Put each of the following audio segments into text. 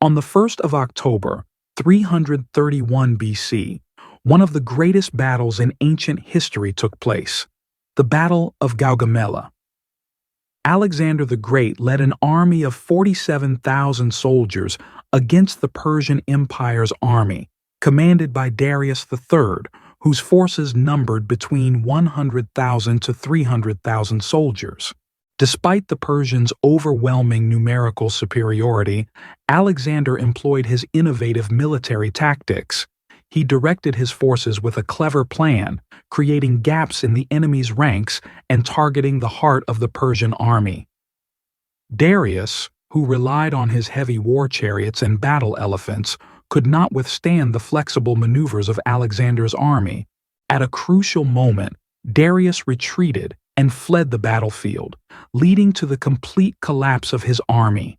On the 1st of October, 331 BC, one of the greatest battles in ancient history took place, the Battle of Gaugamela. Alexander the Great led an army of 47,000 soldiers against the Persian Empire's army, commanded by Darius III, whose forces numbered between 100,000 to 300,000 soldiers. Despite the Persians' overwhelming numerical superiority, Alexander employed his innovative military tactics. He directed his forces with a clever plan, creating gaps in the enemy's ranks and targeting the heart of the Persian army. Darius, who relied on his heavy war chariots and battle elephants, could not withstand the flexible maneuvers of Alexander's army. At a crucial moment, Darius retreated and fled the battlefield, leading to the complete collapse of his army.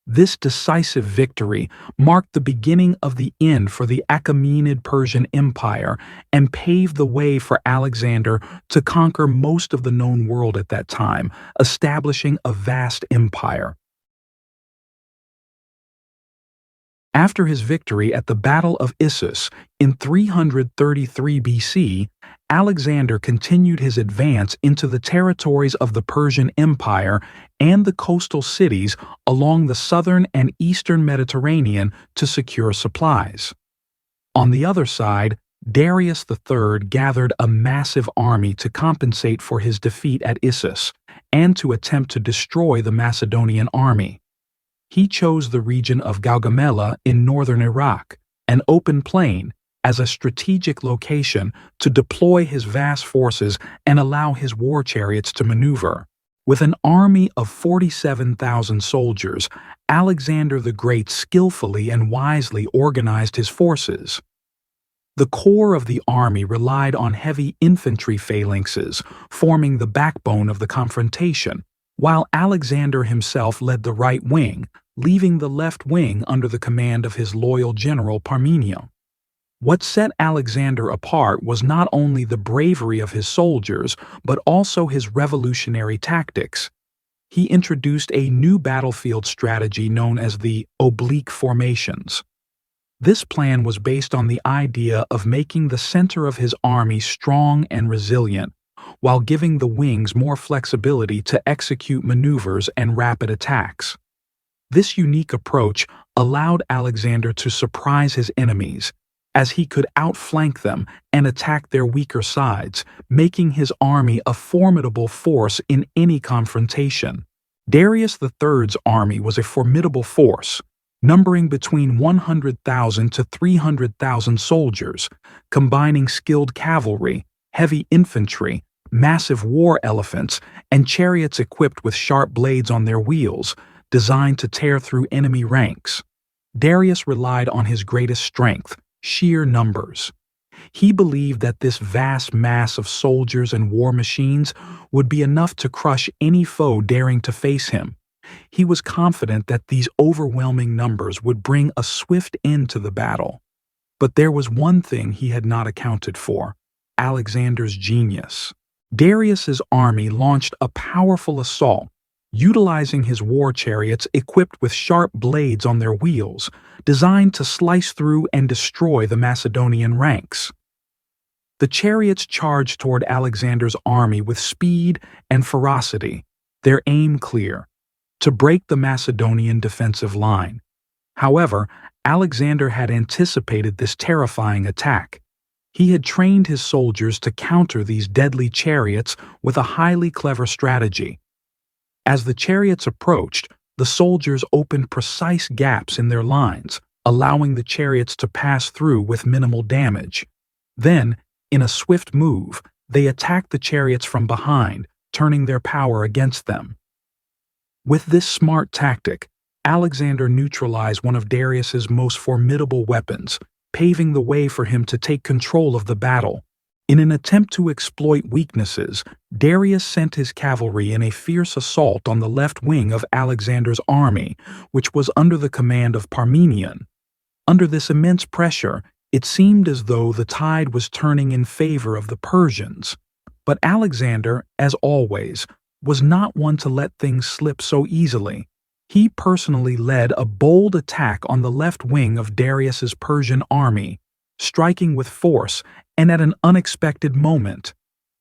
This decisive victory marked the beginning of the end for the Achaemenid Persian Empire and paved the way for Alexander to conquer most of the known world at that time, establishing a vast empire. After his victory at the Battle of Issus in 333 BC, Alexander continued his advance into the territories of the Persian Empire and the coastal cities along the southern and eastern Mediterranean to secure supplies. On the other side, Darius III gathered a massive army to compensate for his defeat at Issus and to attempt to destroy the Macedonian army. He chose the region of Gaugamela in northern Iraq, an open plain, as a strategic location to deploy his vast forces and allow his war chariots to maneuver. With an army of 47,000 soldiers, Alexander the Great skillfully and wisely organized his forces. The core of the army relied on heavy infantry phalanxes, forming the backbone of the confrontation, while Alexander himself led the right wing, leaving the left wing under the command of his loyal general Parmenio. What set Alexander apart was not only the bravery of his soldiers, but also his revolutionary tactics. He introduced a new battlefield strategy known as the oblique formations. This plan was based on the idea of making the center of his army strong and resilient, while giving the wings more flexibility to execute maneuvers and rapid attacks. This unique approach allowed Alexander to surprise his enemies, as he could outflank them and attack their weaker sides, making his army a formidable force in any confrontation. Darius III's army was a formidable force, numbering between 100,000 to 300,000 soldiers, combining skilled cavalry, heavy infantry, massive war elephants, and chariots equipped with sharp blades on their wheels, designed to tear through enemy ranks. Darius relied on his greatest strength, sheer numbers. He believed that this vast mass of soldiers and war machines would be enough to crush any foe daring to face him. He was confident that these overwhelming numbers would bring a swift end to the battle. But there was one thing he had not accounted for: Alexander's genius. Darius's army launched a powerful assault, utilizing his war chariots equipped with sharp blades on their wheels, designed to slice through and destroy the Macedonian ranks. The chariots charged toward Alexander's army with speed and ferocity, their aim clear: to break the Macedonian defensive line. However, Alexander had anticipated this terrifying attack. He had trained his soldiers to counter these deadly chariots with a highly clever strategy. As the chariots approached, the soldiers opened precise gaps in their lines, allowing the chariots to pass through with minimal damage. Then, in a swift move, they attacked the chariots from behind, turning their power against them. With this smart tactic, Alexander neutralized one of Darius's most formidable weapons, paving the way for him to take control of the battle. In an attempt to exploit weaknesses, Darius sent his cavalry in a fierce assault on the left wing of Alexander's army, which was under the command of Parmenion. Under this immense pressure, it seemed as though the tide was turning in favor of the Persians. But Alexander, as always, was not one to let things slip so easily. He personally led a bold attack on the left wing of Darius's Persian army, striking with force and at an unexpected moment.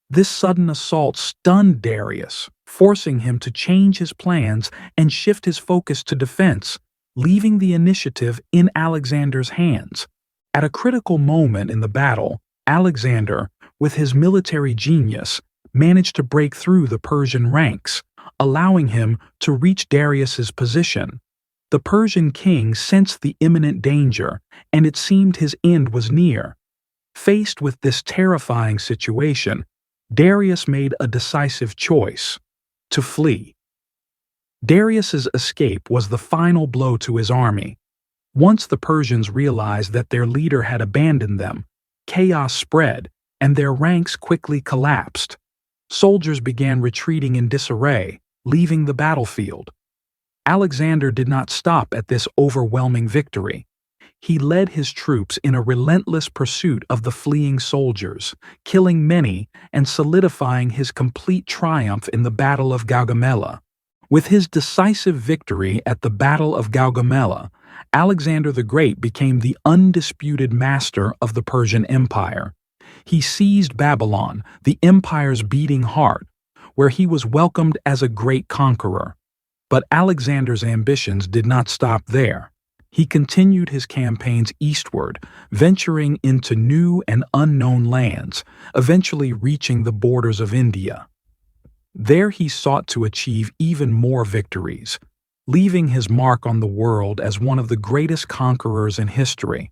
This sudden assault stunned Darius, forcing him to change his plans and shift his focus to defense, leaving the initiative in Alexander's hands. At a critical moment in the battle, Alexander, with his military genius, managed to break through the Persian ranks, allowing him to reach Darius's position. The Persian king sensed the imminent danger, and it seemed his end was near. Faced with this terrifying situation, Darius made a decisive choice: to flee. Darius's escape was the final blow to his army. Once the Persians realized that their leader had abandoned them, chaos spread, and their ranks quickly collapsed. Soldiers began retreating in disarray, leaving the battlefield. Alexander did not stop at this overwhelming victory. He led his troops in a relentless pursuit of the fleeing soldiers, killing many and solidifying his complete triumph in the Battle of Gaugamela. With his decisive victory at the Battle of Gaugamela, Alexander the Great became the undisputed master of the Persian Empire. He seized Babylon, the empire's beating heart, where he was welcomed as a great conqueror. But Alexander's ambitions did not stop there. He continued his campaigns eastward, venturing into new and unknown lands, eventually reaching the borders of India. There he sought to achieve even more victories, leaving his mark on the world as one of the greatest conquerors in history.